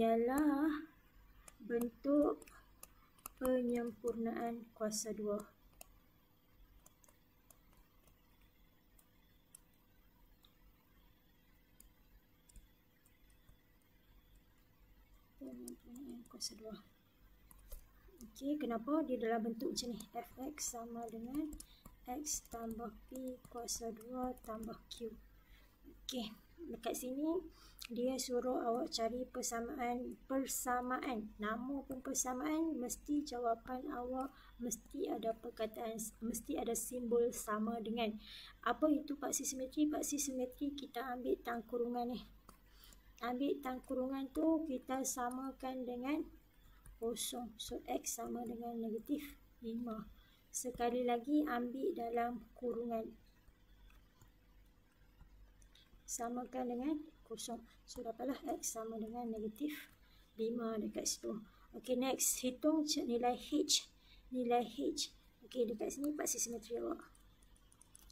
ialah bentuk penyempurnaan kuasa 2. Penyempurnaan kuasa 2. Okey, kenapa dia dalam bentuk macam ni? Fx sama dengan X tambah P kuasa 2 tambah Q. Okey, dekat sini dia suruh awak cari persamaan. Nama pun persamaan, mesti jawapan awak mesti ada perkataan, mesti ada simbol sama dengan. Apa itu paksi simetri? Paksi simetri kita ambil tang kurungan ni. Ambil tang kurungan tu kita samakan dengan kosong. So X sama dengan negatif 5. Sekali lagi ambil dalam kurungan. Samakan dengan kosong. So dapatlah X sama dengan negatif 5 dekat situ. Okey, next. Hitung nilai H. Nilai H. Okey, dekat sini paksi simetri awak.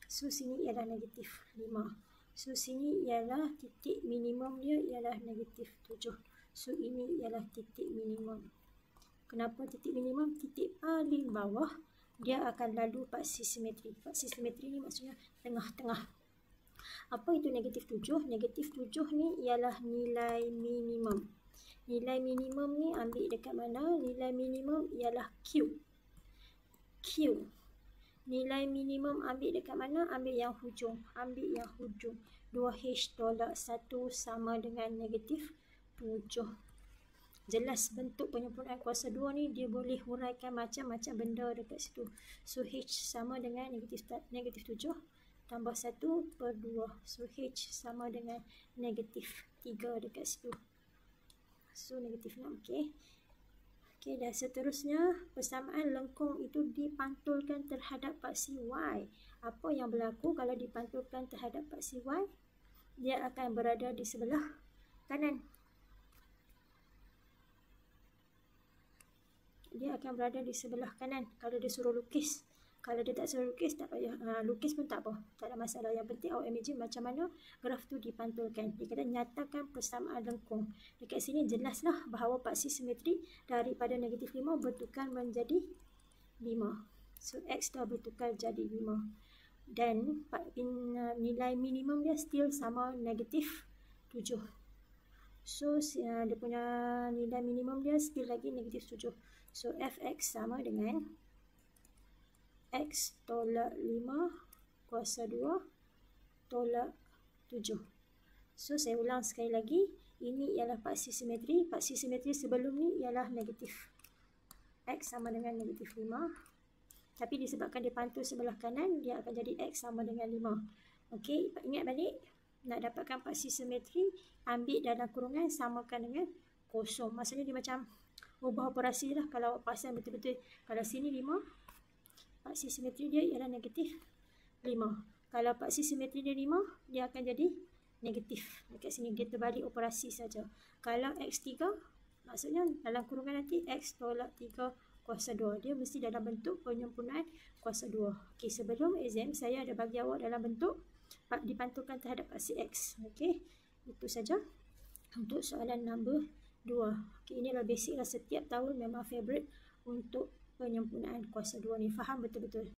So sini ialah negatif 5. So sini ialah titik minimum dia ialah negatif 7. So ini ialah titik minimum. Kenapa titik minimum? Titik paling bawah dia akan lalu paksi simetri. Paksi simetri ni maksudnya tengah-tengah. Apa itu negatif 7? Negatif 7 ni ialah nilai minimum. Nilai minimum ni ambil dekat mana? Nilai minimum ialah Q. Q. Nilai minimum ambil dekat mana? Ambil yang hujung. Ambil yang hujung. 2H tolak 1 sama dengan negatif 7. Jelas bentuk penyempurnaan kuasa 2 ni dia boleh huraikan macam-macam benda dekat situ. So H sama dengan negatif 7 tambah 1/2. So H sama dengan negatif 3 dekat situ. So negatif 6. Okey. Okey, dan seterusnya persamaan lengkung itu dipantulkan terhadap paksi Y. Apa yang berlaku kalau dipantulkan terhadap paksi Y? Dia akan berada di sebelah kanan. Dia akan berada di sebelah kanan kalau dia suruh lukis. Kalau dia tak suruh lukis, tak payah lukis pun tak apa, tak ada masalah. Yang penting awak imagine macam mana graf tu dipantulkan. Dia kata nyatakan persamaan lengkung. Dekat sini jelaslah bahawa paksi simetri daripada negatif 5 bertukar menjadi 5. So X dah bertukar jadi 5. Dan nilai minimum dia still sama negatif 7. So dia punya nilai minimum dia still lagi negatif 7. So Fx sama dengan X tolak 5 kuasa 2 tolak 7. So saya ulang sekali lagi. Ini ialah paksi simetri. Paksi simetri sebelum ni ialah negatif. X sama dengan negatif 5. Tapi disebabkan dia pantul sebelah kanan, dia akan jadi X sama dengan 5. Okey, ingat balik. Nak dapatkan paksi simetri, ambil dalam kurungan, samakan dengan kosong. Maksudnya dia macam ubah operasi lah. Kalau pasang betul-betul, kalau sini 5, paksi simetri dia ialah negatif 5. Kalau paksi simetri dia 5, dia akan jadi negatif. Dekat sini dia terbalik operasi saja. Kalau X3, maksudnya dalam kurungan nanti X tolak 3 kuasa 2. Dia mesti dalam bentuk penyempurnaan kuasa 2. Okey, sebelum exam saya ada bagi awak dalam bentuk dipantulkan terhadap paksi X. Okey, itu saja untuk soalan nombor 2. Okey, inilah basic lah, setiap tahun memang favorite untuk penyempurnaan kuasa 2 ni. Faham betul-betul.